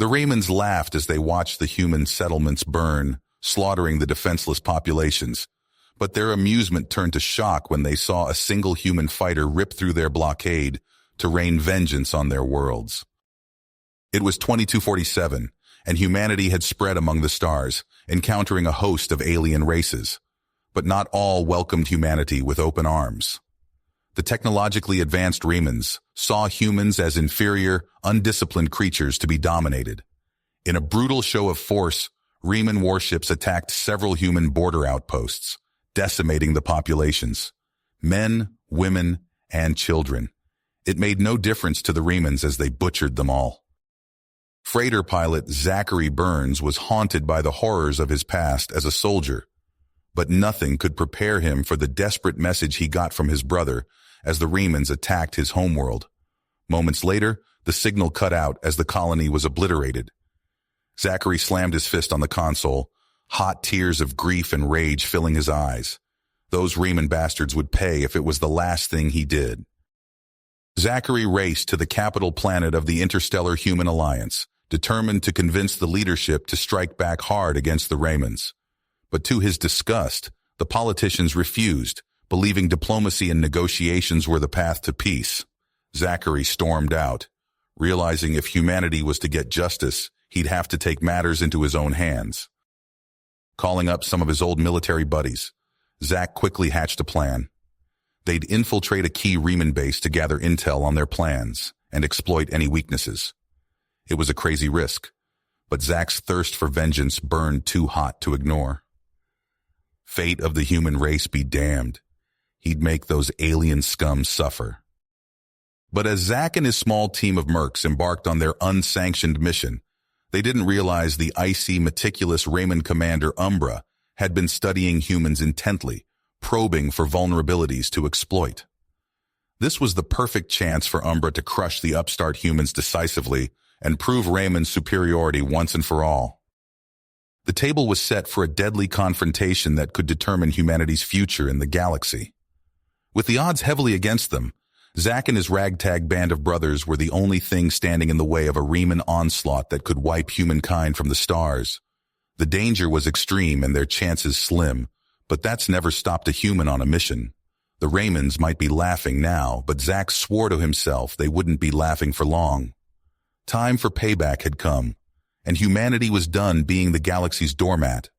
The Raymans laughed as they watched the human settlements burn, slaughtering the defenseless populations. But their amusement turned to shock when they saw a single human fighter rip through their blockade to rain vengeance on their worlds. It was 2247, and humanity had spread among the stars, encountering a host of alien races. But not all welcomed humanity with open arms. The technologically advanced Raymans saw humans as inferior, undisciplined creatures to be dominated. In a brutal show of force, Rayman warships attacked several human border outposts, decimating the populations. Men, women, and children. It made no difference to the Raymans as they butchered them all. Freighter pilot Zachary Burns was haunted by the horrors of his past as a soldier, but nothing could prepare him for the desperate message he got from his brother as the Raymans attacked his homeworld. Moments later, the signal cut out as the colony was obliterated. Zachary slammed his fist on the console, hot tears of grief and rage filling his eyes. Those Rayman bastards would pay if it was the last thing he did. Zachary raced to the capital planet of the Interstellar Human Alliance, determined to convince the leadership to strike back hard against the Raymans. But to his disgust, the politicians refused, believing diplomacy and negotiations were the path to peace. Zachary stormed out, realizing if humanity was to get justice, he'd have to take matters into his own hands. Calling up some of his old military buddies, Zach quickly hatched a plan. They'd infiltrate a key Rayman base to gather intel on their plans and exploit any weaknesses. It was a crazy risk, but Zach's thirst for vengeance burned too hot to ignore. Fate of the human race be damned. He'd make those alien scum suffer. But as Zach and his small team of mercs embarked on their unsanctioned mission, they didn't realize the icy, meticulous Rayman commander Umbra had been studying humans intently, probing for vulnerabilities to exploit. This was the perfect chance for Umbra to crush the upstart humans decisively and prove Rayman's superiority once and for all. The table was set for a deadly confrontation that could determine humanity's future in the galaxy. With the odds heavily against them, Zach and his ragtag band of brothers were the only thing standing in the way of a Rayman onslaught that could wipe humankind from the stars. The danger was extreme and their chances slim, but that's never stopped a human on a mission. The Raymans might be laughing now, but Zach swore to himself they wouldn't be laughing for long. Time for payback had come, and humanity was done being the galaxy's doormat.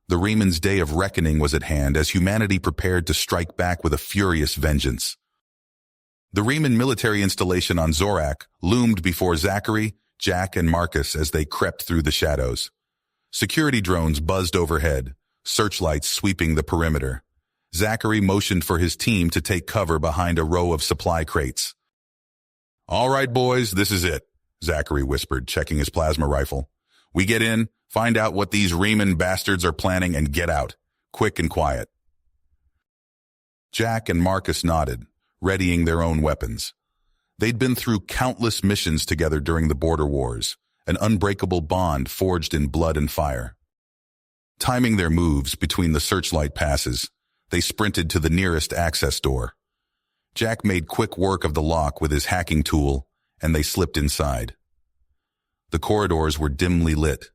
The Raymans' day of reckoning was at hand as humanity prepared to strike back with a furious vengeance. The Rayman military installation on Zorak loomed before Zachary, Jack, and Marcus as they crept through the shadows. Security drones buzzed overhead, searchlights sweeping the perimeter. Zachary motioned for his team to take cover behind a row of supply crates. "All right, boys, this is it," Zachary whispered, checking his plasma rifle. "We get in, find out what these Rayman bastards are planning, and get out. Quick and quiet." Jack and Marcus nodded, readying their own weapons. They'd been through countless missions together during the border wars, an unbreakable bond forged in blood and fire. Timing their moves between the searchlight passes, they sprinted to the nearest access door. Jack made quick work of the lock with his hacking tool, and they slipped inside. The corridors were dimly lit,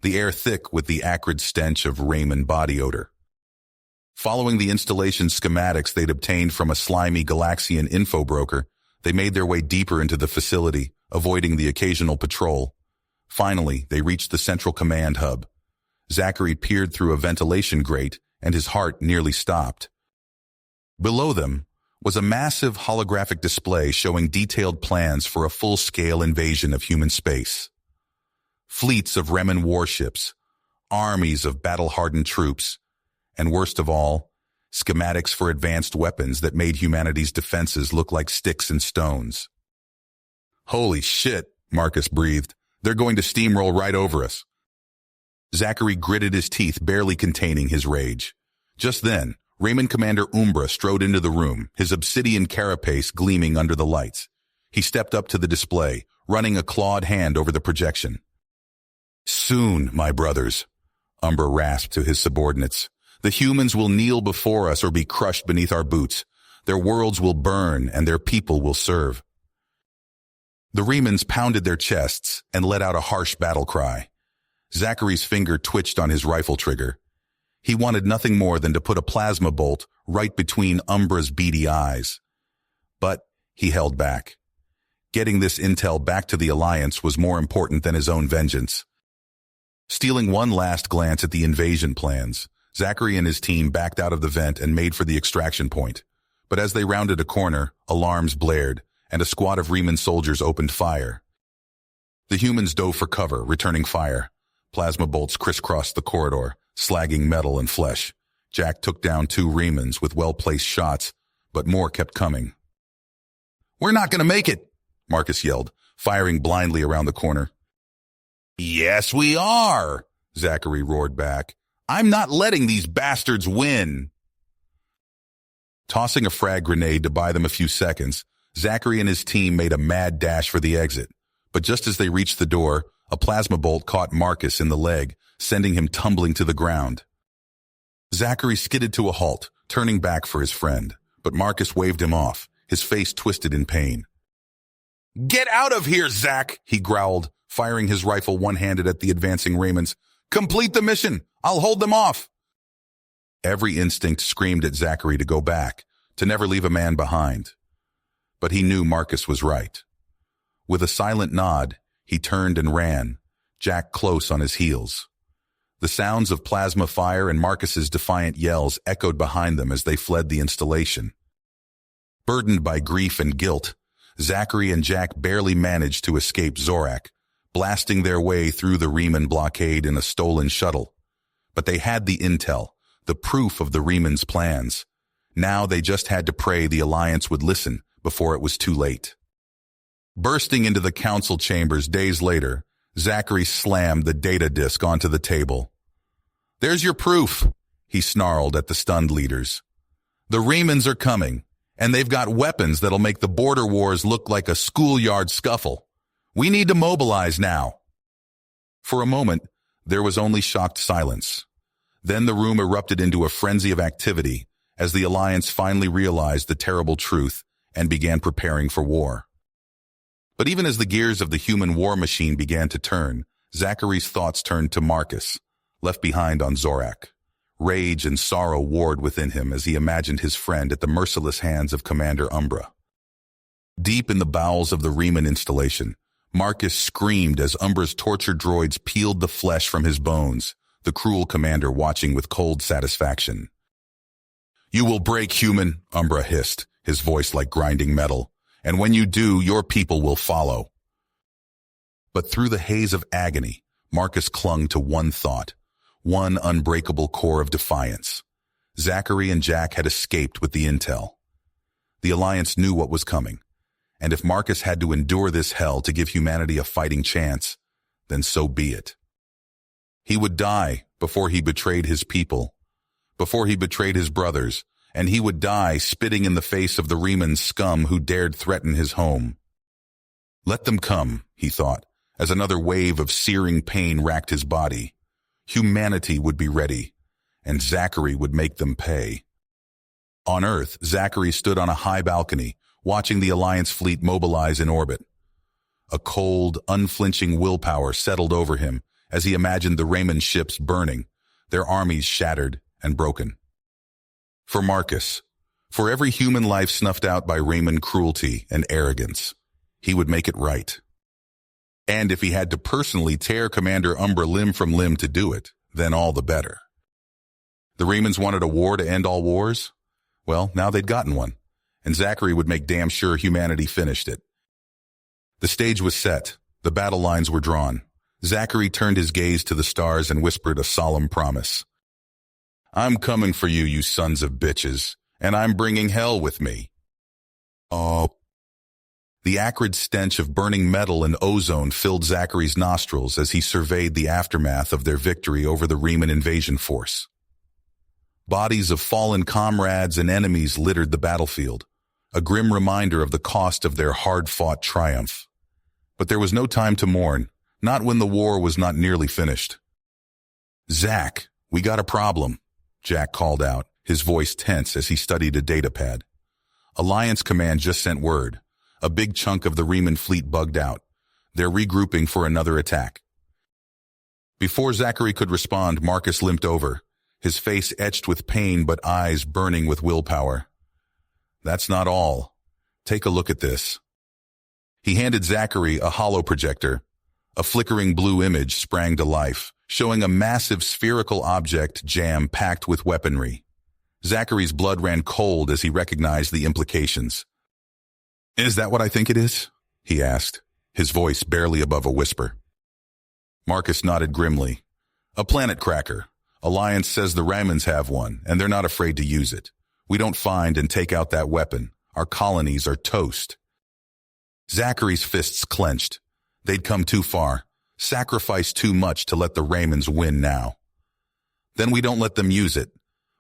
the air thick with the acrid stench of Rayman body odor. Following the installation schematics they'd obtained from a slimy Galaxian info broker, they made their way deeper into the facility, avoiding the occasional patrol. Finally, they reached the central command hub. Zachary peered through a ventilation grate, and his heart nearly stopped. Below them was a massive holographic display showing detailed plans for a full-scale invasion of human space. Fleets of Rayman warships, armies of battle-hardened troops, and worst of all, schematics for advanced weapons that made humanity's defenses look like sticks and stones. "Holy shit," Marcus breathed. "They're going to steamroll right over us." Zachary gritted his teeth, barely containing his rage. Just then, Rayman Commander Umbra strode into the room, his obsidian carapace gleaming under the lights. He stepped up to the display, running a clawed hand over the projection. "Soon, my brothers," Umbra rasped to his subordinates. "The humans will kneel before us or be crushed beneath our boots. Their worlds will burn and their people will serve." The Remans pounded their chests and let out a harsh battle cry. Zachary's finger twitched on his rifle trigger. He wanted nothing more than to put a plasma bolt right between Umbra's beady eyes. But he held back. Getting this intel back to the Alliance was more important than his own vengeance. Stealing one last glance at the invasion plans, Zachary and his team backed out of the vent and made for the extraction point. But as they rounded a corner, alarms blared, and a squad of Reman soldiers opened fire. The humans dove for cover, returning fire. Plasma bolts crisscrossed the corridor, slagging metal and flesh. Jack took down 2 Remans with well-placed shots, but more kept coming. "We're not going to make it," Marcus yelled, firing blindly around the corner. "Yes, we are," Zachary roared back. "I'm not letting these bastards win." Tossing a frag grenade to buy them a few seconds, Zachary and his team made a mad dash for the exit. But just as they reached the door, a plasma bolt caught Marcus in the leg, sending him tumbling to the ground. Zachary skidded to a halt, turning back for his friend, but Marcus waved him off, his face twisted in pain. "Get out of here, Zach!" he growled, firing his rifle one-handed at the advancing Remans. "Complete the mission! I'll hold them off!" Every instinct screamed at Zachary to go back, to never leave a man behind. But he knew Marcus was right. With a silent nod, he turned and ran, Jack close on his heels. The sounds of plasma fire and Marcus's defiant yells echoed behind them as they fled the installation. Burdened by grief and guilt, Zachary and Jack barely managed to escape Zorak, blasting their way through the Reman blockade in a stolen shuttle. But they had the intel, the proof of the Reman's plans. Now they just had to pray the Alliance would listen before it was too late. Bursting into the council chambers days later, Zachary slammed the data disk onto the table. "There's your proof," he snarled at the stunned leaders. "The Remans are coming, and they've got weapons that'll make the border wars look like a schoolyard scuffle. We need to mobilize now." For a moment, there was only shocked silence. Then the room erupted into a frenzy of activity as the Alliance finally realized the terrible truth and began preparing for war. But even as the gears of the human war machine began to turn, Zachary's thoughts turned to Marcus, left behind on Zorak. Rage and sorrow warred within him as he imagined his friend at the merciless hands of Commander Umbra. Deep in the bowels of the Reman installation, Marcus screamed as Umbra's torture droids peeled the flesh from his bones, the cruel commander watching with cold satisfaction. "You will break, human," Umbra hissed, his voice like grinding metal. "And when you do, your people will follow." But through the haze of agony, Marcus clung to one thought, one unbreakable core of defiance. Zachary and Jack had escaped with the intel. The Alliance knew what was coming, and if Marcus had to endure this hell to give humanity a fighting chance, then so be it. He would die before he betrayed his people, before he betrayed his brothers, and he would die spitting in the face of the Reman scum who dared threaten his home. Let them come, he thought, as another wave of searing pain racked his body. Humanity would be ready, and Zachary would make them pay. On Earth, Zachary stood on a high balcony, watching the Alliance fleet mobilize in orbit. A cold, unflinching willpower settled over him as he imagined the Reman ships burning, their armies shattered and broken. For Marcus, for every human life snuffed out by Reman cruelty and arrogance, he would make it right. And if he had to personally tear Commander Umbra limb from limb to do it, then all the better. The Remans wanted a war to end all wars? Well, now they'd gotten one, and Zachary would make damn sure humanity finished it. The stage was set, the battle lines were drawn. Zachary turned his gaze to the stars and whispered a solemn promise. "I'm coming for you, you sons of bitches, and I'm bringing hell with me." Oh. The acrid stench of burning metal and ozone filled Zachary's nostrils as he surveyed the aftermath of their victory over the Reman invasion force. Bodies of fallen comrades and enemies littered the battlefield, a grim reminder of the cost of their hard-fought triumph. But there was no time to mourn, not when the war was not nearly finished. "Zach, we got a problem," Jack called out, his voice tense as he studied a datapad. "Alliance Command just sent word. A big chunk of the Riemann fleet bugged out. They're regrouping for another attack. Before Zachary could respond, Marcus limped over, his face etched with pain but eyes burning with willpower. That's not all. Take a look at this. He handed Zachary a holo projector. A flickering blue image sprang to life, showing a massive spherical object jam-packed with weaponry. Zachary's blood ran cold as he recognized the implications. Is that what I think it is? He asked, his voice barely above a whisper. Marcus nodded grimly. A planet cracker. Alliance says the Ramans have one, and they're not afraid to use it. We don't find and take out that weapon. Our colonies are toast. Zachary's fists clenched. They'd come too far, sacrificed too much to let the Ramans win now. Then we don't let them use it.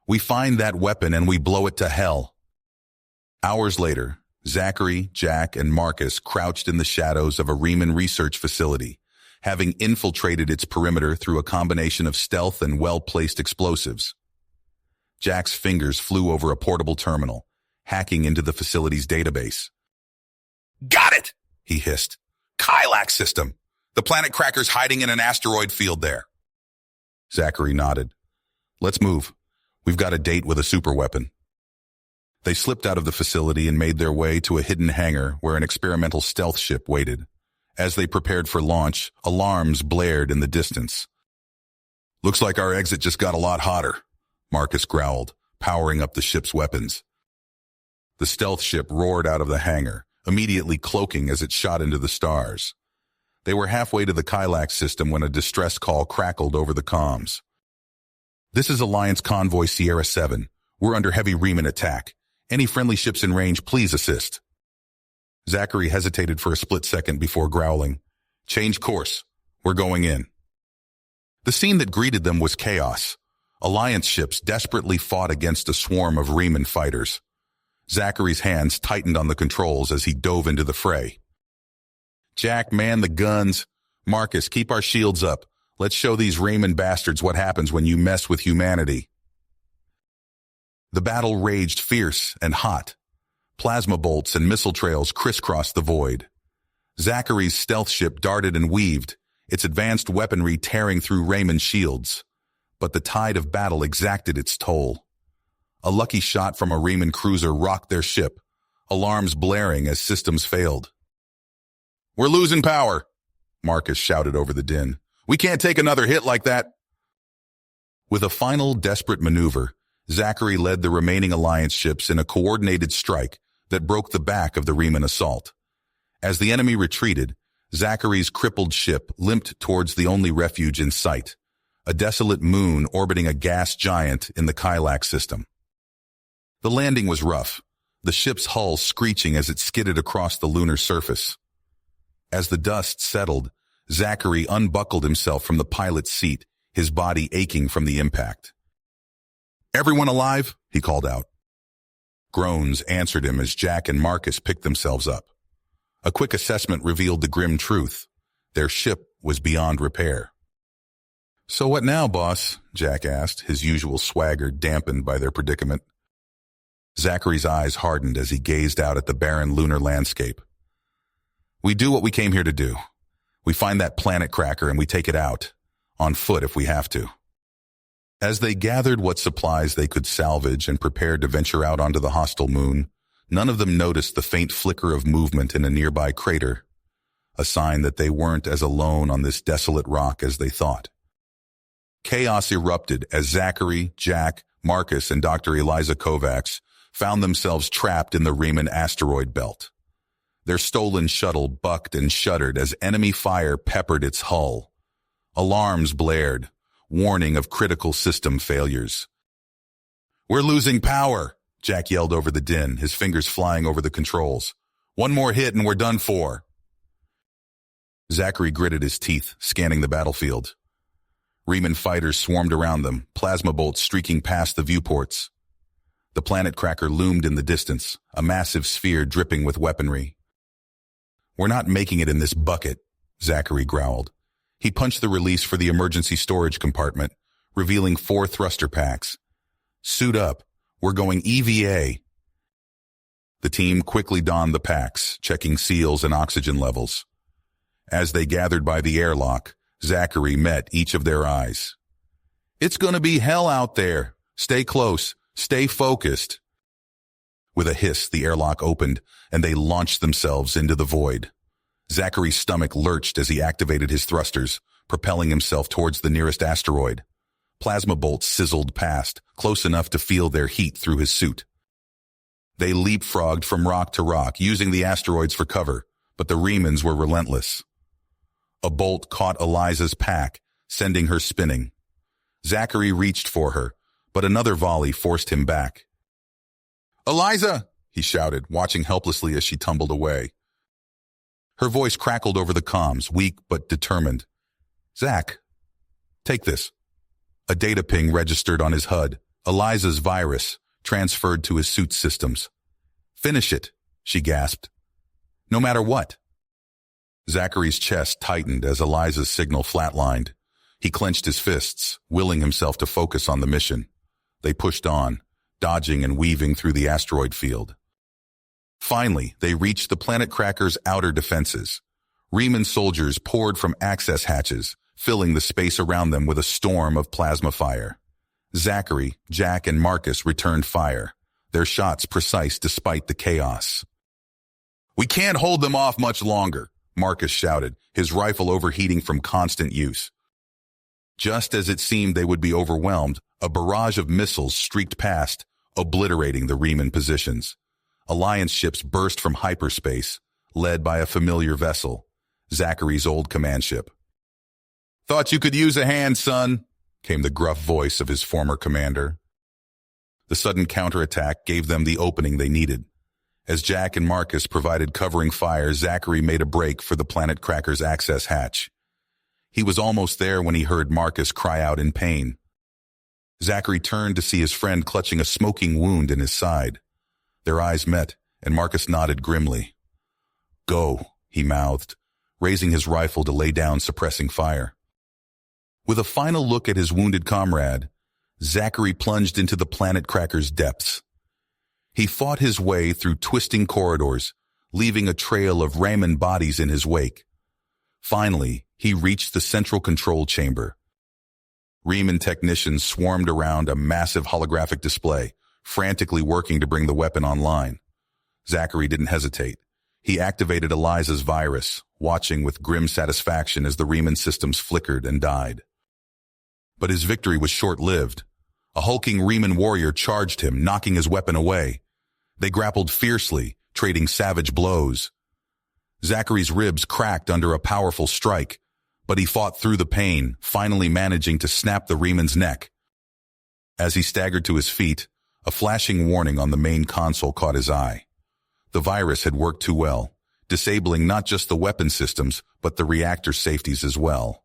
We find that weapon and we blow it to hell. Hours later, Zachary, Jack, and Marcus crouched in the shadows of a Riemann research facility, having infiltrated its perimeter through a combination of stealth and well-placed explosives. Jack's fingers flew over a portable terminal, hacking into the facility's database. Got it, he hissed. Kylax system. The planet cracker's hiding in an asteroid field there. Zachary nodded. Let's move. We've got a date with a superweapon. They slipped out of the facility and made their way to a hidden hangar where an experimental stealth ship waited. As they prepared for launch, alarms blared in the distance. Looks like our exit just got a lot hotter, Marcus growled, powering up the ship's weapons. The stealth ship roared out of the hangar, immediately cloaking as it shot into the stars. They were halfway to the Kylax system when a distress call crackled over the comms. This is Alliance Convoy Sierra 7. We're under heavy Riemann attack. Any friendly ships in range, please assist. Zachary hesitated for a split second before growling. Change course. We're going in. The scene that greeted them was chaos. Alliance ships desperately fought against a swarm of Riemann fighters. Zachary's hands tightened on the controls as he dove into the fray. Jack, man the guns. Marcus, keep our shields up. Let's show these Riemann bastards what happens when you mess with humanity. The battle raged fierce and hot. Plasma bolts and missile trails crisscrossed the void. Zachary's stealth ship darted and weaved, its advanced weaponry tearing through Raymond's shields. But the tide of battle exacted its toll. A lucky shot from a Riemann cruiser rocked their ship, alarms blaring as systems failed. We're losing power, Marcus shouted over the din. We can't take another hit like that. With a final desperate maneuver, Zachary led the remaining Alliance ships in a coordinated strike that broke the back of the Riemann assault. As the enemy retreated, Zachary's crippled ship limped towards the only refuge in sight, a desolate moon orbiting a gas giant in the Kylax system. The landing was rough, the ship's hull screeching as it skidded across the lunar surface. As the dust settled, Zachary unbuckled himself from the pilot's seat, his body aching from the impact. Everyone alive? He called out. Groans answered him as Jack and Marcus picked themselves up. A quick assessment revealed the grim truth. Their ship was beyond repair. So what now, boss? Jack asked, his usual swagger dampened by their predicament. Zachary's eyes hardened as he gazed out at the barren lunar landscape. We do what we came here to do. We find that planet cracker and we take it out, on foot if we have to. As they gathered what supplies they could salvage and prepared to venture out onto the hostile moon, none of them noticed the faint flicker of movement in a nearby crater, a sign that they weren't as alone on this desolate rock as they thought. Chaos erupted as Zachary, Jack, Marcus, and Dr. Eliza Kovacs found themselves trapped in the Riemann asteroid belt. Their stolen shuttle bucked and shuddered as enemy fire peppered its hull. Alarms blared, warning of critical system failures. We're losing power, Jack yelled over the din, his fingers flying over the controls. One more hit and we're done for. Zachary gritted his teeth, scanning the battlefield. Riemann fighters swarmed around them, plasma bolts streaking past the viewports. The planet cracker loomed in the distance, a massive sphere dripping with weaponry. We're not making it in this bucket, Zachary growled. He punched the release for the emergency storage compartment, revealing 4 thruster packs. Suit up. We're going EVA. The team quickly donned the packs, checking seals and oxygen levels. As they gathered by the airlock, Zachary met each of their eyes. "It's gonna be hell out there. Stay close. Stay focused." With a hiss, the airlock opened, and they launched themselves into the void. Zachary's stomach lurched as he activated his thrusters, propelling himself towards the nearest asteroid. Plasma bolts sizzled past, close enough to feel their heat through his suit. They leapfrogged from rock to rock, using the asteroids for cover, but the Remans were relentless. A bolt caught Eliza's pack, sending her spinning. Zachary reached for her, but another volley forced him back. "Eliza!" he shouted, watching helplessly as she tumbled away. Her voice crackled over the comms, weak but determined. "Zach, take this." A data ping registered on his HUD, Eliza's virus, transferred to his suit systems. "Finish it," she gasped. "No matter what." Zachary's chest tightened as Eliza's signal flatlined. He clenched his fists, willing himself to focus on the mission. They pushed on, dodging and weaving through the asteroid field. Finally, they reached the planet cracker's outer defenses. Reman soldiers poured from access hatches, filling the space around them with a storm of plasma fire. Zachary, Jack, and Marcus returned fire, their shots precise despite the chaos. "We can't hold them off much longer," Marcus shouted, his rifle overheating from constant use. Just as it seemed they would be overwhelmed, a barrage of missiles streaked past, obliterating the Reman positions. Alliance ships burst from hyperspace, led by a familiar vessel, Zachary's old command ship. "Thought you could use a hand, son," came the gruff voice of his former commander. The sudden counterattack gave them the opening they needed. As Jack and Marcus provided covering fire, Zachary made a break for the planet cracker's access hatch. He was almost there when he heard Marcus cry out in pain. Zachary turned to see his friend clutching a smoking wound in his side. Their eyes met, and Marcus nodded grimly. "Go," he mouthed, raising his rifle to lay down suppressing fire. With a final look at his wounded comrade, Zachary plunged into the planet cracker's depths. He fought his way through twisting corridors, leaving a trail of Raymond bodies in his wake. Finally, he reached the central control chamber. Reman technicians swarmed around a massive holographic display, frantically working to bring the weapon online. Zachary didn't hesitate. He activated Eliza's virus, watching with grim satisfaction as the Reman systems flickered and died. But his victory was short-lived. A hulking Reman warrior charged him, knocking his weapon away. They grappled fiercely, trading savage blows. Zachary's ribs cracked under a powerful strike, but he fought through the pain, finally managing to snap the Reman's neck. As he staggered to his feet, a flashing warning on the main console caught his eye. The virus had worked too well, disabling not just the weapon systems, but the reactor safeties as well.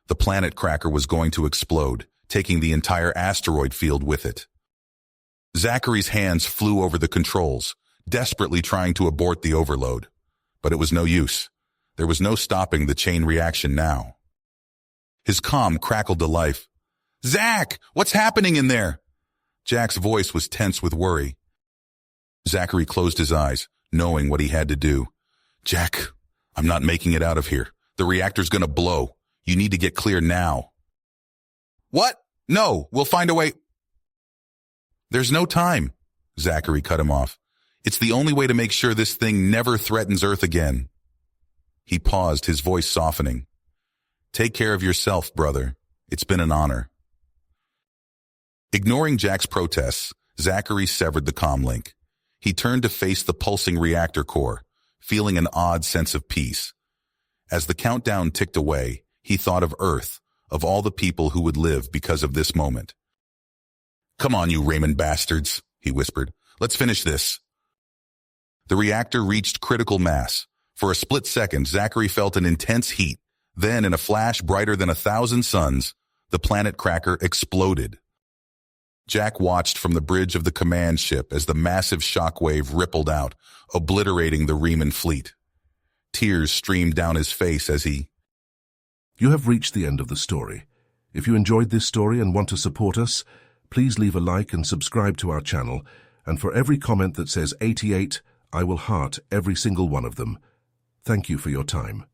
The planet cracker was going to explode, taking the entire asteroid field with it. Zachary's hands flew over the controls, desperately trying to abort the overload. But it was no use. There was no stopping the chain reaction now. His comm crackled to life. "Zach, what's happening in there?" Jack's voice was tense with worry. Zachary closed his eyes, knowing what he had to do. "Jack, I'm not making it out of here. The reactor's gonna blow. You need to get clear now." "What? No, we'll find a way." "There's no time," Zachary cut him off. "It's the only way to make sure this thing never threatens Earth again." He paused, his voice softening. "Take care of yourself, brother. It's been an honor." Ignoring Jack's protests, Zachary severed the comm link. He turned to face the pulsing reactor core, feeling an odd sense of peace. As the countdown ticked away, he thought of Earth, of all the people who would live because of this moment. "Come on, you Raymond bastards," he whispered. "Let's finish this." The reactor reached critical mass. For a split second, Zachary felt an intense heat. Then, in a flash brighter than 1,000 suns, the planet cracker exploded. Jack watched from the bridge of the command ship as the massive shockwave rippled out, obliterating the Reman fleet. Tears streamed down his face as he... You have reached the end of the story. If you enjoyed this story and want to support us, please leave a like and subscribe to our channel. And for every comment that says 88, I will heart every single one of them. Thank you for your time.